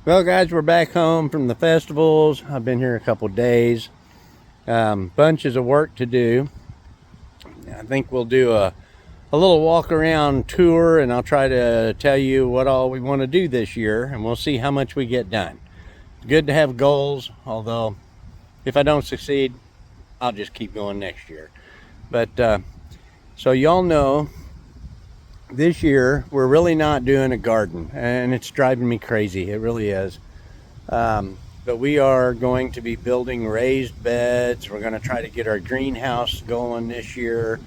Well, guys, we're back home from the festivals. I've been here a couple days. Bunches of work to do. I think we'll do a little walk around tour, and I'll try to tell you what all we want to do this year, and we'll see how much we get done. It's good to have goals, although if I don't succeed, I'll just keep going next year. But so y'all know, this year we're really not doing a garden, and it's driving me crazy. It really is. But we are going to be building raised beds. We're going to try to get our greenhouse going this year.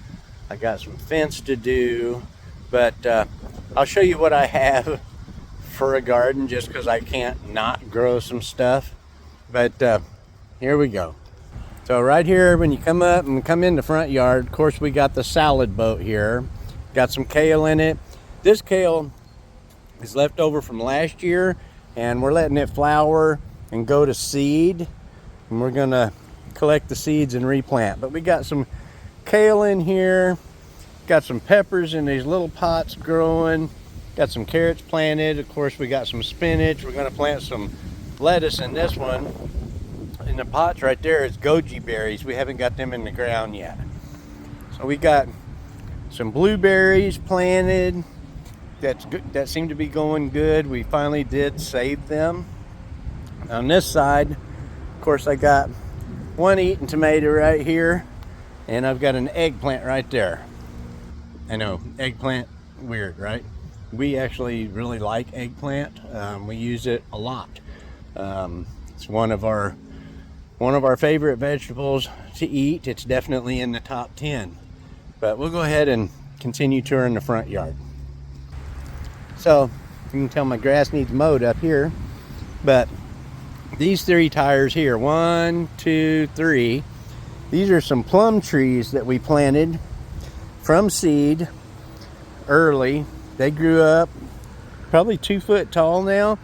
I got some fence to do, but I'll show you what I have for a garden, just because I can't not grow some stuff. But here we go. So right here, when you come up and come in the front yard, of course we got the salad boat here. Got some kale in it. This kale is left over from last year, and we're letting it flower and go to seed, and we're gonna collect the seeds and replant. But we got some kale in here, got some peppers in these little pots growing, got some carrots planted. Of course, we got some spinach. We're gonna plant some lettuce in this one. In the pots right there is goji berries. We haven't got them in the ground yet. So we got some blueberries planted. That's good. That seemed to be going good. We finally did save them. On this side, of course, I got one eating tomato right here, and I've got an eggplant right there. I know, eggplant, weird, right? We actually really like eggplant. We use it a lot. It's one of our favorite vegetables to eat. It's definitely in the top 10. But we'll go ahead and continue touring the front yard. So you can tell my grass needs mowed up here, but these 3 tires here, 1, 2, 3, these are some plum trees that we planted from seed early. They grew up probably 2 foot tall now,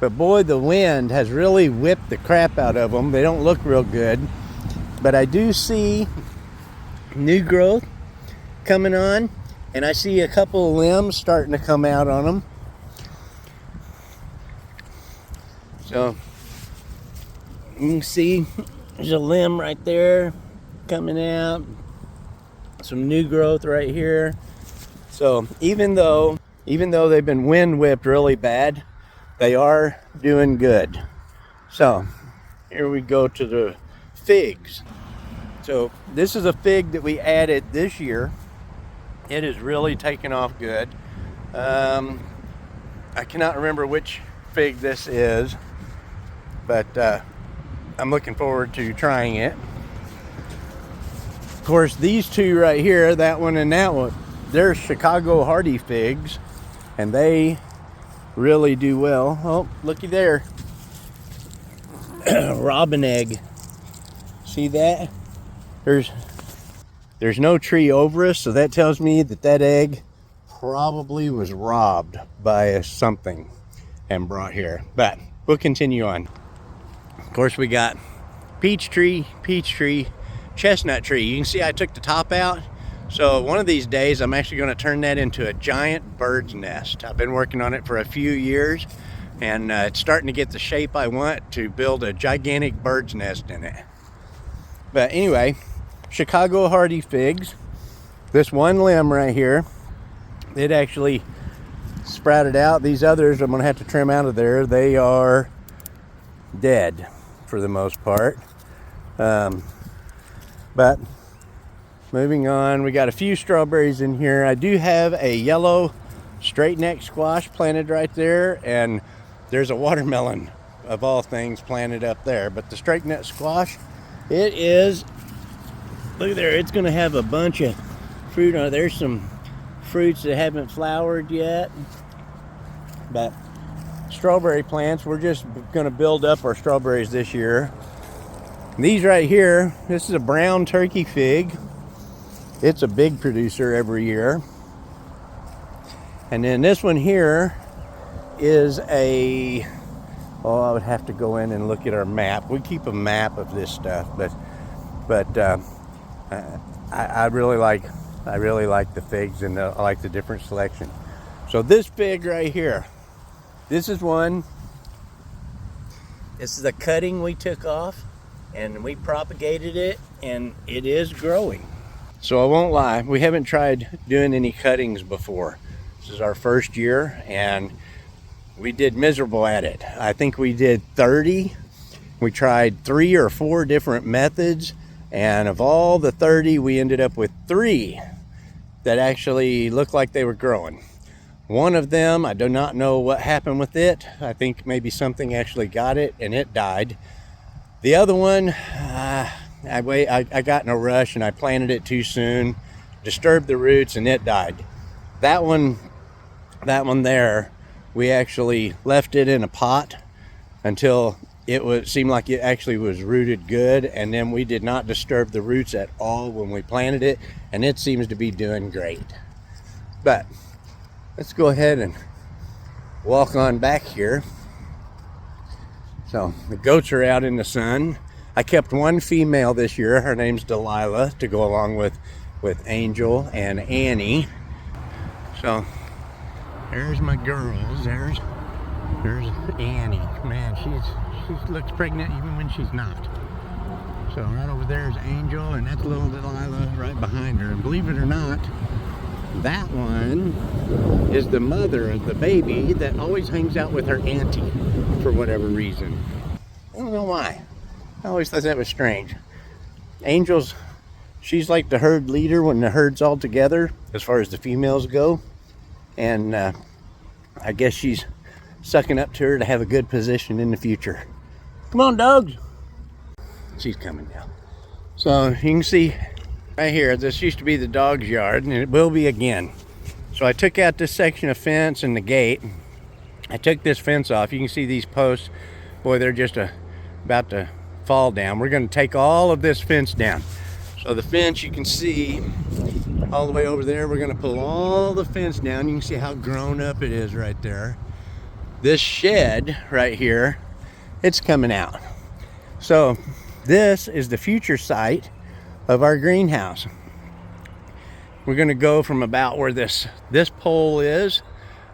but boy, the wind has really whipped the crap out of them. They don't look real good, but I do see new growth coming on, and I see a couple of limbs starting to come out on them. So you can see there's a limb right there coming out, some new growth right here. So even though they've been wind whipped really bad, they are doing good. So here we go to the figs. So this is a fig that we added this year. It is really taken off good. I cannot remember which fig this is, but I'm looking forward to trying it. Of course, these 2 right here, that one and that one, they're Chicago hardy figs, and they really do well. Oh, looky there. Robin egg. See that? There's no tree over us, so that tells me that egg probably was robbed by something and brought here. But we'll continue on. Of course, we got peach tree, chestnut tree. You can see I took the top out. So one of these days, I'm actually going to turn that into a giant bird's nest. I've been working on it for a few years, and it's starting to get the shape I want to build a gigantic bird's nest in it. But anyway, Chicago hardy figs. This one limb right here, it actually sprouted out. These others I'm going to have to trim out of there. They are dead for the most part. But moving on, we got a few strawberries in here. I do have a yellow straight neck squash planted right there, and there's a watermelon of all things planted up there. But the straight neck squash, it is, look there, it's going to have a bunch of fruit on it. There's some fruits that haven't flowered yet. But strawberry plants, we're just going to build up our strawberries this year. These right here, this is a brown turkey fig. It's a big producer every year. And then this one here is I would have to go in and look at our map. We keep a map of this stuff, but I really like the figs, and I like the different selection. So this fig right here, this is one This is a cutting we took off, and we propagated it, and it is growing. So I won't lie, we haven't tried doing any cuttings before. This is our first year, and we did miserable at it. I think we did 30. We tried 3 or 4 different methods, and of all the 30, we ended up with 3 that actually looked like they were growing. One of them, I do not know what happened with it. I think maybe something actually got it and it died. The other one, I got in a rush and I planted it too soon, disturbed the roots, and it died. That one there, we actually left it in a pot until it seemed like it actually was rooted good, and then we did not disturb the roots at all when we planted it, and it seems to be doing great. But let's go ahead and walk on back here. So the goats are out in the sun. I kept one female this year. Her name's Delilah, to go along with Angel and Annie. So there's my girls. There's Annie. Man, she looks pregnant even when she's not. So right over there is Angel, and that's little Delilah right behind her. And believe it or not, that one is the mother of the baby that always hangs out with her auntie for whatever reason. I don't know why. I always thought that was strange. Angel's, she's like the herd leader when the herd's all together, as far as the females go. And I guess she's sucking up to her to have a good position in the future. Come on, dogs. She's coming now. So you can see right here, this used to be the dog's yard, and it will be again. So I took out this section of fence and the gate. I took this fence off. You can see these posts. Boy, they're just about to fall down. We're going to take all of this fence down. So the fence, you can see all the way over there. We're going to pull all the fence down. You can see how grown up it is right there. This shed right here, it's coming out. So this is the future site of our greenhouse. We're going to go from about where this pole is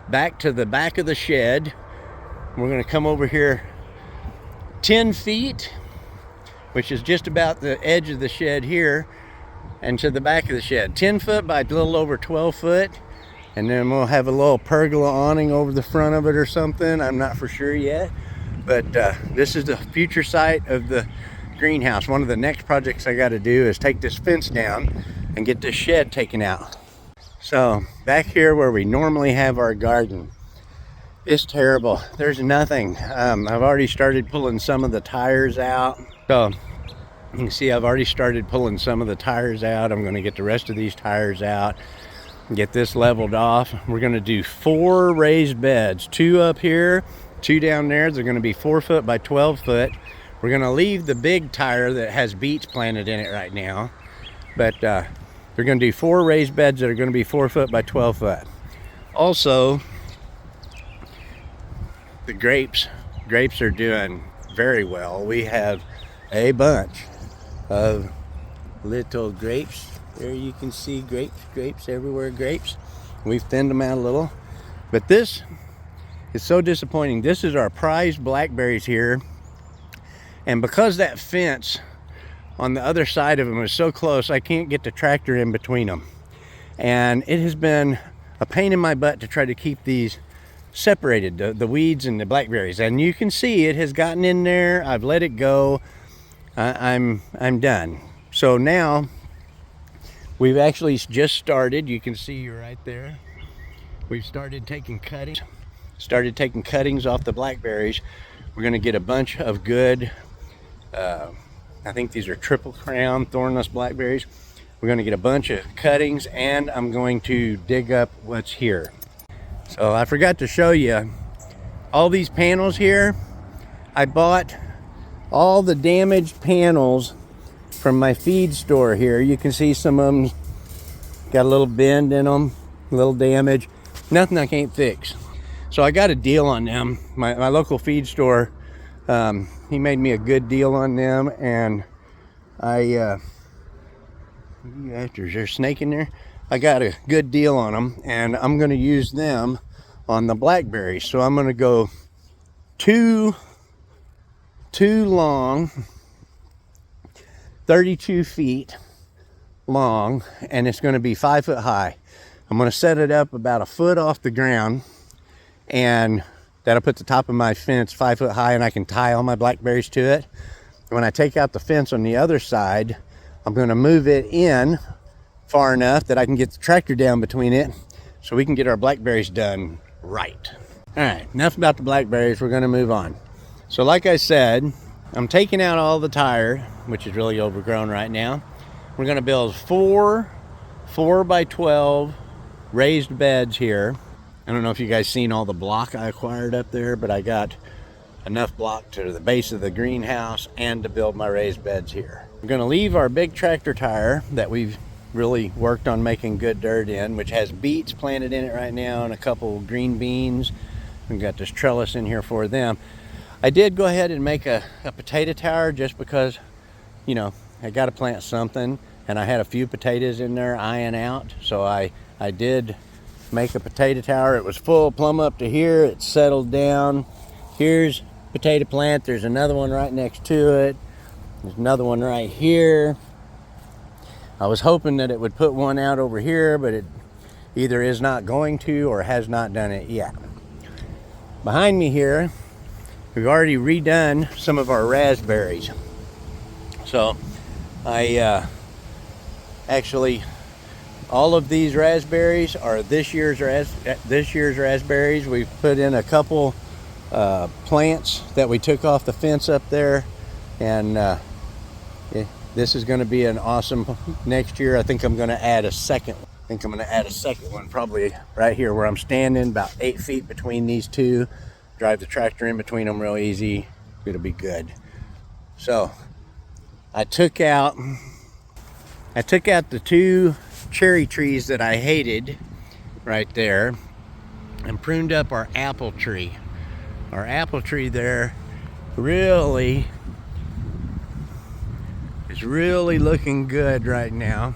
back to the back of the shed. We're going to come over here 10 feet, which is just about the edge of the shed here, and to the back of the shed. 10 foot by a little over 12 foot. And then we'll have a little pergola awning over the front of it or something. I'm not for sure yet. But this is the future site of the greenhouse. One of the next projects I got to do is take this fence down and get this shed taken out. So back here where we normally have our garden, it's terrible. There's nothing. I've already started pulling some of the tires out. So you can see I've already started pulling some of the tires out. I'm going to get the rest of these tires out, get this leveled off. We're going to do 4 raised beds, 2 up here, 2 down there. They're going to be 4 foot by 12 foot. We're going to leave the big tire that has beets planted in it right now, but they're going to do 4 raised beds that are going to be 4 foot by 12 foot. Also, the grapes are doing very well. We have a bunch of little grapes. There you can see grapes everywhere, grapes. We've thinned them out a little, but this is so disappointing. This is our prized blackberries here, and because that fence on the other side of them is so close, I can't get the tractor in between them, and it has been a pain in my butt to try to keep these separated, the weeds and the blackberries. And you can see it has gotten in there. I've let it go. I'm done. So now we've actually just started. You can see right there. We've started taking cuttings off the blackberries. We're going to get a bunch of good, I think these are triple crown thornless blackberries. We're going to get a bunch of cuttings, and I'm going to dig up what's here. So I forgot to show you all these panels here. I bought all the damaged panels from my feed store here. You can see some of them got a little bend in them, a little damage. Nothing I can't fix. So I got a deal on them. My local feed store, he made me a good deal on them, and is there a snake in there? I got a good deal on them, and I'm going to use them on the blackberries. So I'm going to go 2 two long, 32 feet long, and it's going to be 5 foot high. I'm going to set it up about a foot off the ground, and that'll put the top of my fence 5 foot high, and I can tie all my blackberries to it. When I take out the fence on the other side, I'm going to move it in far enough that I can get the tractor down between it so we can get our blackberries done right. All right, enough about the blackberries. We're going to move on. So like I said, I'm taking out all the tire, which is really overgrown right now. We're going to build 4 by 12 raised beds here. I don't know if you guys seen all the block I acquired up there, but I got enough block to the base of the greenhouse and to build my raised beds here. We're going to leave our big tractor tire that we've really worked on making good dirt in, which has beets planted in it right now and a couple green beans. We've got this trellis in here for them. I did go ahead and make a potato tower just because, you know, I got to plant something, and I had a few potatoes in there eyeing out, so I did make a potato tower. It was full plumb up to here. It settled down. Here's potato plant. There's another one right next to it. There's another one right here. I was hoping that it would put one out over here, but it either is not going to or has not done it yet. Behind me here, we've already redone some of our raspberries. So I actually, all of these raspberries are this year's raspberries. We've put in a couple plants that we took off the fence up there, and this is going to be an awesome next year. I think I'm going to add a second one. I think I'm going to add a second one probably right here where I'm standing, about 8 feet between these two. Drive the tractor in between them real easy. It'll be good. So I took out the 2 cherry trees that I hated right there and pruned up our apple tree. Our apple tree there really is looking good right now.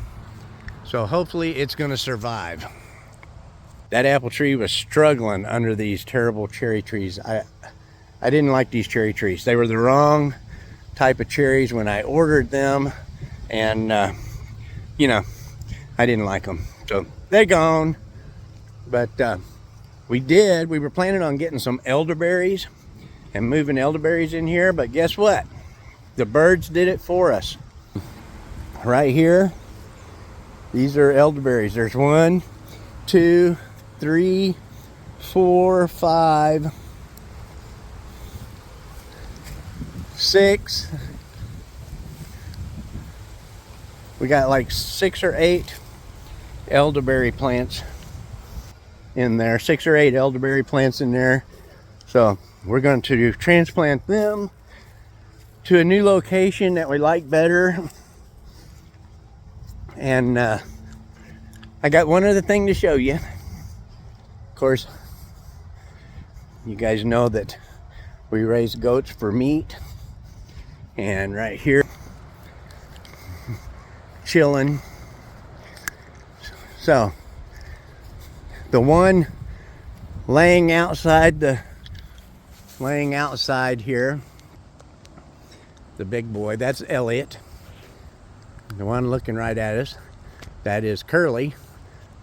So hopefully it's going to survive. That apple tree was struggling under these terrible cherry trees. I didn't like these cherry trees. They were the wrong type of cherries when I ordered them, and you know, I didn't like them. So they're gone. But we were planning on getting some elderberries and moving elderberries in here, but guess what? The birds did it for us. Right here, these are elderberries. There's 1, 2, 3, 4, 5, 6. We got like 6 or 8 elderberry plants in there. 6 or 8 elderberry plants in there. So we're going to transplant them to a new location that we like better. And I got one other thing to show you. Of course, you guys know that we raise goats for meat. And right here, chilling. So the one laying outside here, the big boy, that's Elliot. The one looking right at us, that is Curly.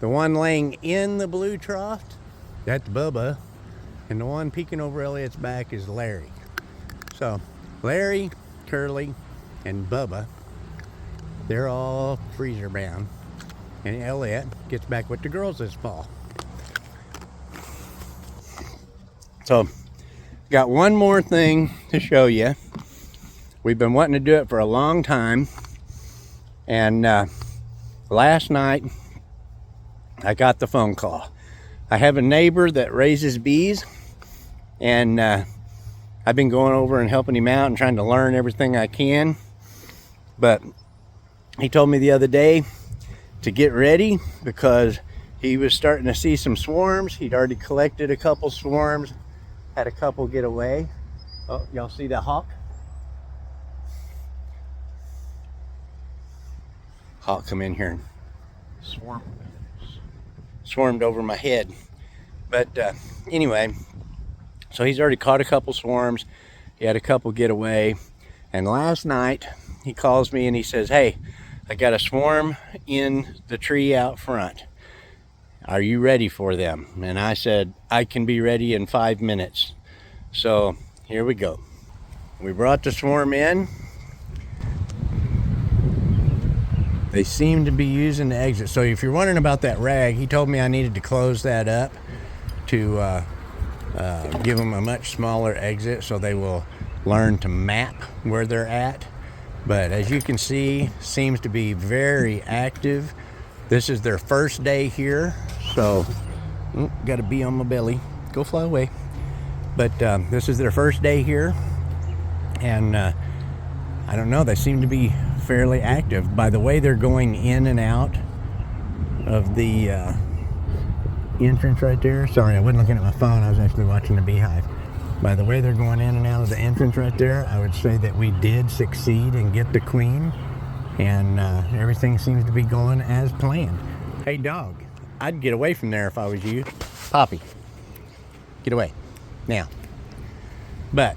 The one laying in the blue trough, that's Bubba. And the one peeking over Elliot's back is Larry. So Larry, Curly, and Bubba, they're all freezer bound. And Elliot gets back with the girls this fall. So got one more thing to show you. We've been wanting to do it for a long time. And last night, I got the phone call. I have a neighbor that raises bees, and I've been going over and helping him out and trying to learn everything I can. But he told me the other day to get ready because he was starting to see some swarms. He'd already collected a couple swarms, had a couple get away. Oh, y'all see that hawk? Hawk come in here and swarmed over my head. But anyway, so he's already caught a couple swarms. He had a couple get away. And last night he calls me and he says, hey, I got a swarm in the tree out front. Are you ready for them? And I said, I can be ready in 5 minutes. So here we go. We brought the swarm in. They seem to be using the exit. So if you're wondering about that rag, he told me I needed to close that up to give them a much smaller exit so they will learn to map where they're at. But as you can see, seems to be very active. This is their first day here, so got a bee on my belly. Go fly away. But this is their first day here, and I don't know, they seem to be fairly active. By the way they're going in and out of the entrance right there. Sorry, I wasn't looking at my phone. I was actually watching the beehive. By the way they're going in and out of the entrance right there, I would say that we did succeed and get the queen, and everything seems to be going as planned. Hey dog, I'd get away from there if I was you. Poppy, get away now. But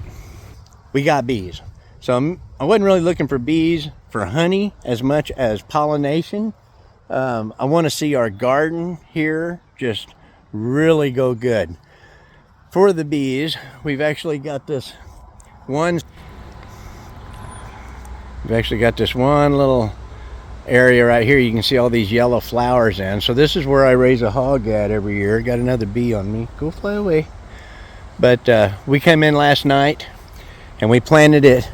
we got bees. So I wasn't really looking for bees for honey as much as pollination. I want to see our garden here just really go good. For the bees, we've actually got this one little area right here. You can see all these yellow flowers in. So this is where I raise a hog at every year. Got another bee on me. Go fly away. But we came in last night and we planted it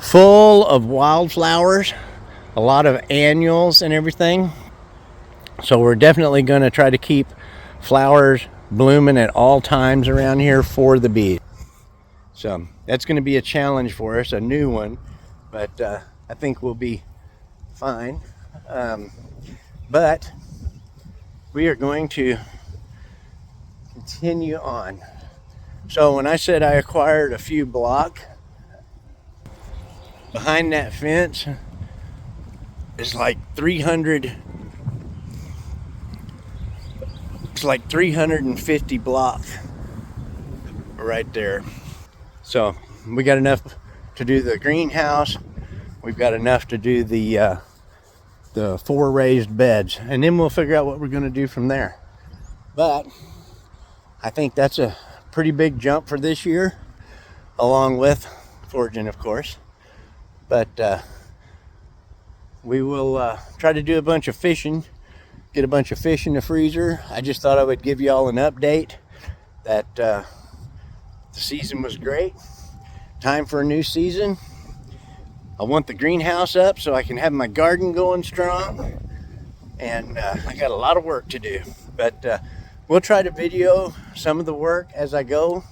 full of wildflowers, a lot of annuals and everything. So we're definitely going to try to keep flowers blooming at all times around here for the bees. So that's going to be a challenge for us, a new one, but I think we'll be fine. But we are going to continue on. So when I said I acquired a few blocks, behind that fence is like 300. It's like 350 blocks right there. So we got enough to do the greenhouse. We've got enough to do the 4 raised beds, and then we'll figure out what we're going to do from there. But I think that's a pretty big jump for this year, along with foraging, of course. But we will try to do a bunch of fishing. Get a bunch of fish in the freezer. I just thought I would give you all an update that the season was great. Time for a new season. I want the greenhouse up so I can have my garden going strong. And I got a lot of work to do. But we'll try to video some of the work as I go.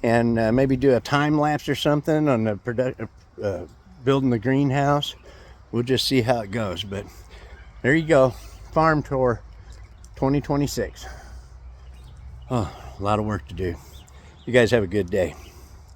And maybe do a time lapse or something on the building the greenhouse. We'll just see how it goes. But there you go. Farm tour 2026. Oh, a lot of work to do. You guys have a good day.